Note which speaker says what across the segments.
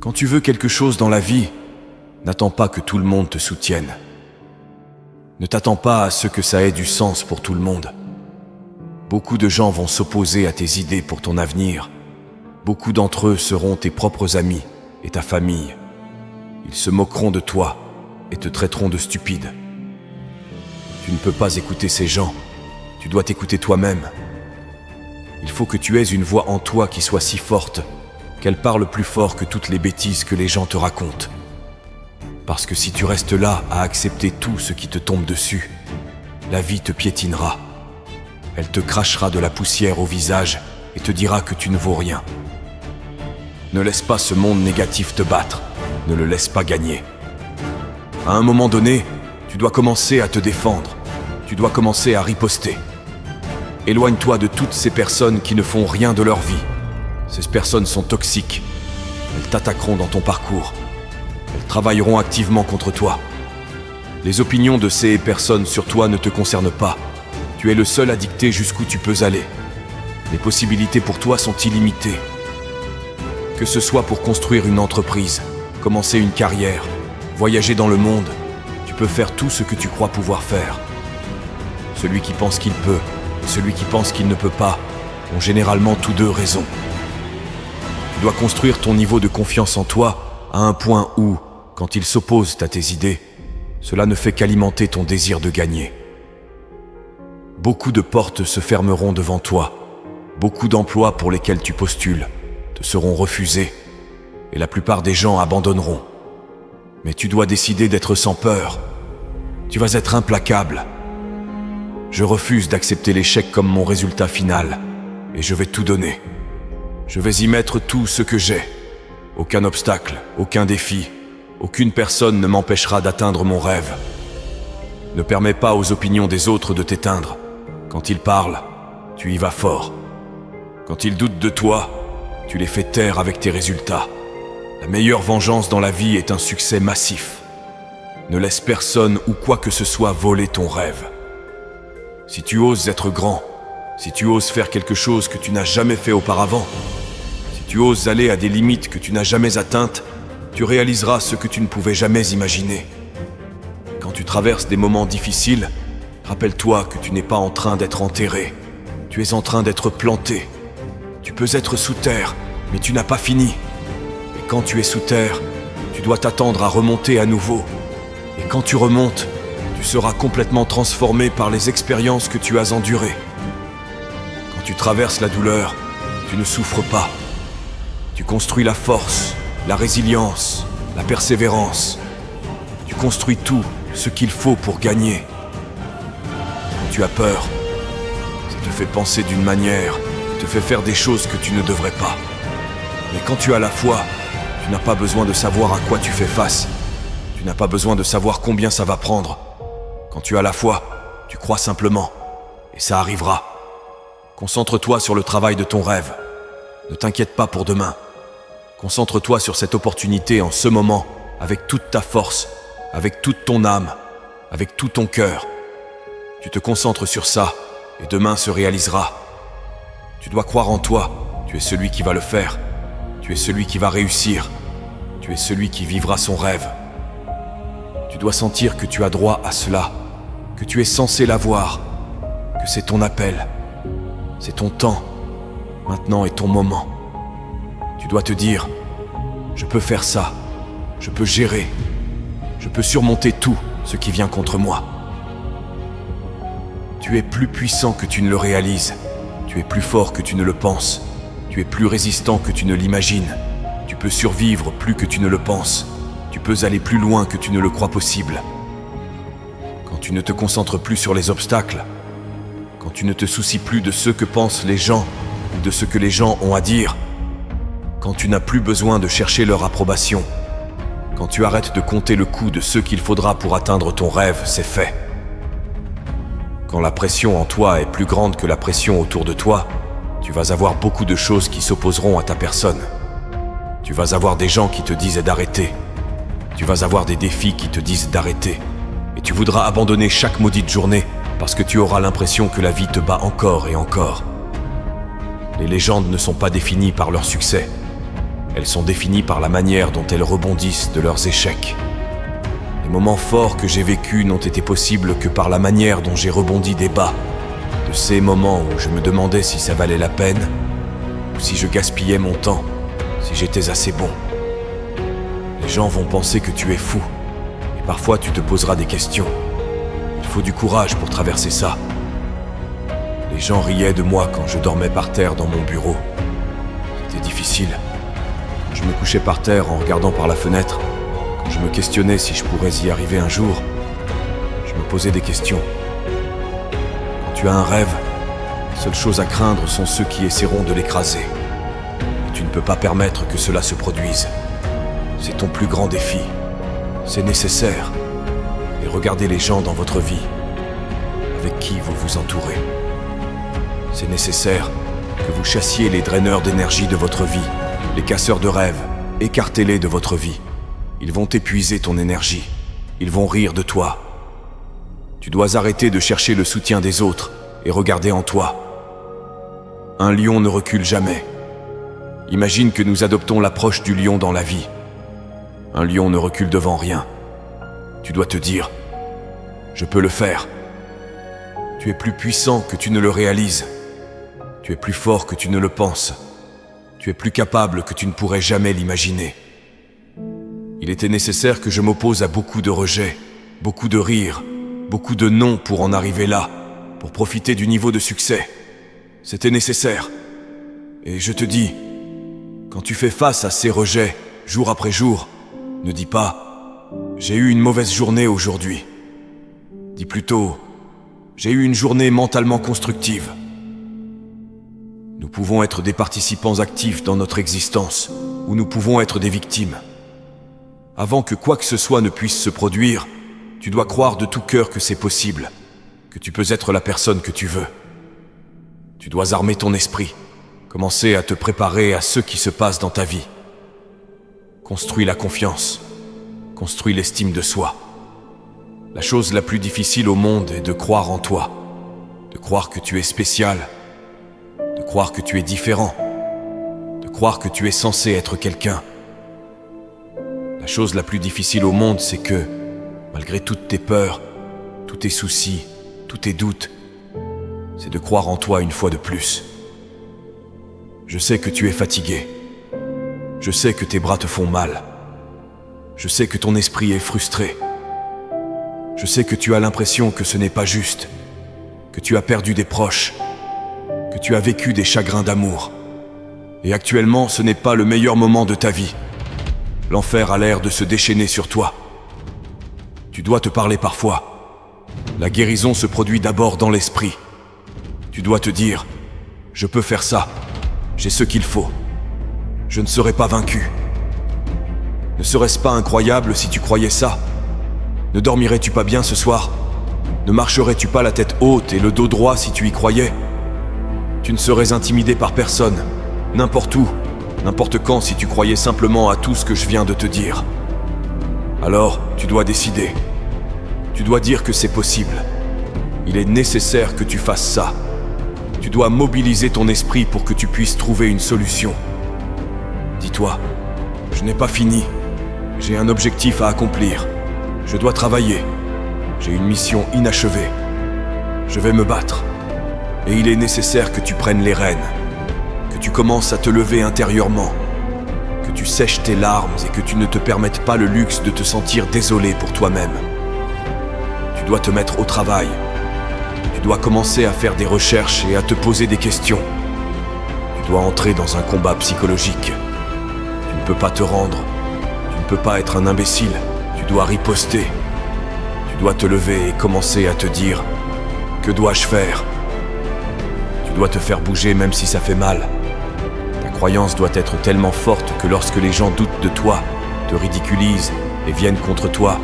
Speaker 1: Quand tu veux quelque chose dans la vie, n'attends pas que tout le monde te soutienne. Ne t'attends pas à ce que ça ait du sens pour tout le monde. Beaucoup de gens vont s'opposer à tes idées pour ton avenir. Beaucoup d'entre eux seront tes propres amis et ta famille. Ils se moqueront de toi et te traiteront de stupide. Tu ne peux pas écouter ces gens, tu dois t'écouter toi-même. Il faut que tu aies une voix en toi qui soit si forte qu'elle parle plus fort que toutes les bêtises que les gens te racontent. Parce que si tu restes là à accepter tout ce qui te tombe dessus, la vie te piétinera. Elle te crachera de la poussière au visage et te dira que tu ne vaux rien. Ne laisse pas ce monde négatif te battre, ne le laisse pas gagner. À un moment donné, tu dois commencer à te défendre, tu dois commencer à riposter. Éloigne-toi de toutes ces personnes qui ne font rien de leur vie. Ces personnes sont toxiques, elles t'attaqueront dans ton parcours. Elles travailleront activement contre toi. Les opinions de ces personnes sur toi ne te concernent pas. Tu es le seul à dicter jusqu'où tu peux aller. Les possibilités pour toi sont illimitées. Que ce soit pour construire une entreprise, commencer une carrière, voyager dans le monde, tu peux faire tout ce que tu crois pouvoir faire. Celui qui pense qu'il peut et celui qui pense qu'il ne peut pas ont généralement tous deux raison. Tu dois construire ton niveau de confiance en toi à un point où, quand ils s'opposent à tes idées, cela ne fait qu'alimenter ton désir de gagner. Beaucoup de portes se fermeront devant toi. Beaucoup d'emplois pour lesquels tu postules te seront refusés et la plupart des gens abandonneront. Mais tu dois décider d'être sans peur. Tu vas être implacable. Je refuse d'accepter l'échec comme mon résultat final et je vais tout donner. Je vais y mettre tout ce que j'ai. Aucun obstacle, aucun défi, aucune personne ne m'empêchera d'atteindre mon rêve. Ne permets pas aux opinions des autres de t'éteindre. Quand ils parlent, tu y vas fort. Quand ils doutent de toi, tu les fais taire avec tes résultats. La meilleure vengeance dans la vie est un succès massif. Ne laisse personne ou quoi que ce soit voler ton rêve. Si tu oses être grand, si tu oses faire quelque chose que tu n'as jamais fait auparavant, tu oses aller à des limites que tu n'as jamais atteintes, tu réaliseras ce que tu ne pouvais jamais imaginer. Quand tu traverses des moments difficiles, rappelle-toi que tu n'es pas en train d'être enterré. Tu es en train d'être planté. Tu peux être sous terre, mais tu n'as pas fini. Et quand tu es sous terre, tu dois t'attendre à remonter à nouveau. Et quand tu remontes, tu seras complètement transformé par les expériences que tu as endurées. Quand tu traverses la douleur, tu ne souffres pas. Tu construis la force, la résilience, la persévérance. Tu construis tout ce qu'il faut pour gagner. Quand tu as peur, ça te fait penser d'une manière, te fait faire des choses que tu ne devrais pas. Mais quand tu as la foi, tu n'as pas besoin de savoir à quoi tu fais face. Tu n'as pas besoin de savoir combien ça va prendre. Quand tu as la foi, tu crois simplement, et ça arrivera. Concentre-toi sur le travail de ton rêve. Ne t'inquiète pas pour demain. Concentre-toi sur cette opportunité en ce moment, avec toute ta force, avec toute ton âme, avec tout ton cœur. Tu te concentres sur ça, et demain se réalisera. Tu dois croire en toi, tu es celui qui va le faire. Tu es celui qui va réussir. Tu es celui qui vivra son rêve. Tu dois sentir que tu as droit à cela, que tu es censé l'avoir, que c'est ton appel, c'est ton temps, maintenant est ton moment. Tu dois te dire, je peux faire ça, je peux gérer, je peux surmonter tout ce qui vient contre moi. Tu es plus puissant que tu ne le réalises, tu es plus fort que tu ne le penses, tu es plus résistant que tu ne l'imagines, tu peux survivre plus que tu ne le penses, tu peux aller plus loin que tu ne le crois possible. Quand tu ne te concentres plus sur les obstacles, quand tu ne te soucies plus de ce que pensent les gens ou de ce que les gens ont à dire, quand tu n'as plus besoin de chercher leur approbation, quand tu arrêtes de compter le coût de ce qu'il faudra pour atteindre ton rêve, c'est fait. Quand la pression en toi est plus grande que la pression autour de toi, tu vas avoir beaucoup de choses qui s'opposeront à ta personne. Tu vas avoir des gens qui te disent d'arrêter. Tu vas avoir des défis qui te disent d'arrêter. Et tu voudras abandonner chaque maudite journée parce que tu auras l'impression que la vie te bat encore et encore. Les légendes ne sont pas définies par leur succès. Elles sont définies par la manière dont elles rebondissent de leurs échecs. Les moments forts que j'ai vécus n'ont été possibles que par la manière dont j'ai rebondi des bas, de ces moments où je me demandais si ça valait la peine, ou si je gaspillais mon temps, si j'étais assez bon. Les gens vont penser que tu es fou, et parfois tu te poseras des questions. Il faut du courage pour traverser ça. Les gens riaient de moi quand je dormais par terre dans mon bureau. C'était difficile. Quand je me couchais par terre en regardant par la fenêtre, quand je me questionnais si je pourrais y arriver un jour, je me posais des questions. Quand tu as un rêve, les seules choses à craindre sont ceux qui essaieront de l'écraser. Et tu ne peux pas permettre que cela se produise. C'est ton plus grand défi. C'est nécessaire. Et regardez les gens dans votre vie, avec qui vous vous entourez. C'est nécessaire que vous chassiez les draineurs d'énergie de votre vie, les casseurs de rêves. Écartez-les de votre vie. Ils vont épuiser ton énergie. Ils vont rire de toi. Tu dois arrêter de chercher le soutien des autres et regarder en toi. Un lion ne recule jamais. Imagine que nous adoptons l'approche du lion dans la vie. Un lion ne recule devant rien. Tu dois te dire, je peux le faire. Tu es plus puissant que tu ne le réalises. Tu es plus fort que tu ne le penses. Tu es plus capable que tu ne pourrais jamais l'imaginer. Il était nécessaire que je m'oppose à beaucoup de rejets, beaucoup de rires, beaucoup de non pour en arriver là, pour profiter du niveau de succès. C'était nécessaire. Et je te dis, quand tu fais face à ces rejets, jour après jour, ne dis pas « J'ai eu une mauvaise journée aujourd'hui ». Dis plutôt « J'ai eu une journée mentalement constructive ». Nous pouvons être des participants actifs dans notre existence, ou nous pouvons être des victimes. Avant que quoi que ce soit ne puisse se produire, tu dois croire de tout cœur que c'est possible, que tu peux être la personne que tu veux. Tu dois armer ton esprit, commencer à te préparer à ce qui se passe dans ta vie. Construis la confiance, construis l'estime de soi. La chose la plus difficile au monde est de croire en toi, de croire que tu es spécial, de croire que tu es différent, de croire que tu es censé être quelqu'un. La chose la plus difficile au monde, c'est que, malgré toutes tes peurs, tous tes soucis, tous tes doutes, c'est de croire en toi une fois de plus. Je sais que tu es fatigué. Je sais que tes bras te font mal. Je sais que ton esprit est frustré. Je sais que tu as l'impression que ce n'est pas juste, que tu as perdu des proches, que tu as vécu des chagrins d'amour. Et actuellement, ce n'est pas le meilleur moment de ta vie. L'enfer a l'air de se déchaîner sur toi. Tu dois te parler parfois. La guérison se produit d'abord dans l'esprit. Tu dois te dire, je peux faire ça, j'ai ce qu'il faut. Je ne serai pas vaincu. Ne serait-ce pas incroyable si tu croyais ça? Ne dormirais-tu pas bien ce soir? Ne marcherais-tu pas la tête haute et le dos droit si tu y croyais? Tu ne serais intimidé par personne, n'importe où, n'importe quand si tu croyais simplement à tout ce que je viens de te dire. Alors, tu dois décider. Tu dois dire que c'est possible. Il est nécessaire que tu fasses ça. Tu dois mobiliser ton esprit pour que tu puisses trouver une solution. Dis-toi, je n'ai pas fini. J'ai un objectif à accomplir. Je dois travailler. J'ai une mission inachevée. Je vais me battre. Et il est nécessaire que tu prennes les rênes. Que tu commences à te lever intérieurement. Que tu sèches tes larmes et que tu ne te permettes pas le luxe de te sentir désolé pour toi-même. Tu dois te mettre au travail. Tu dois commencer à faire des recherches et à te poser des questions. Tu dois entrer dans un combat psychologique. Tu ne peux pas te rendre. Tu ne peux pas être un imbécile. Tu dois riposter. Tu dois te lever et commencer à te dire « Que dois-je faire ?» Tu dois te faire bouger même si ça fait mal. Ta croyance doit être tellement forte que lorsque les gens doutent de toi, te ridiculisent et viennent contre toi,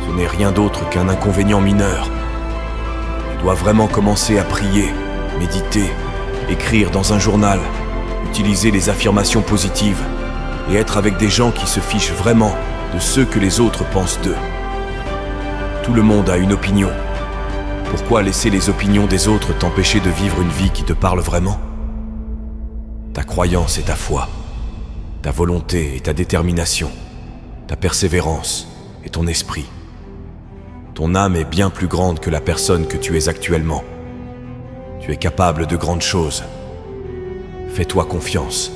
Speaker 1: ce n'est rien d'autre qu'un inconvénient mineur. Tu dois vraiment commencer à prier, méditer, écrire dans un journal, utiliser les affirmations positives et être avec des gens qui se fichent vraiment de ce que les autres pensent d'eux. Tout le monde a une opinion. Pourquoi laisser les opinions des autres t'empêcher de vivre une vie qui te parle vraiment? Ta croyance et ta foi. ta volonté et ta détermination, ta persévérance et ton esprit. Ton âme est bien plus grande que la personne que tu es actuellement. Tu es capable de grandes choses. Fais-toi confiance.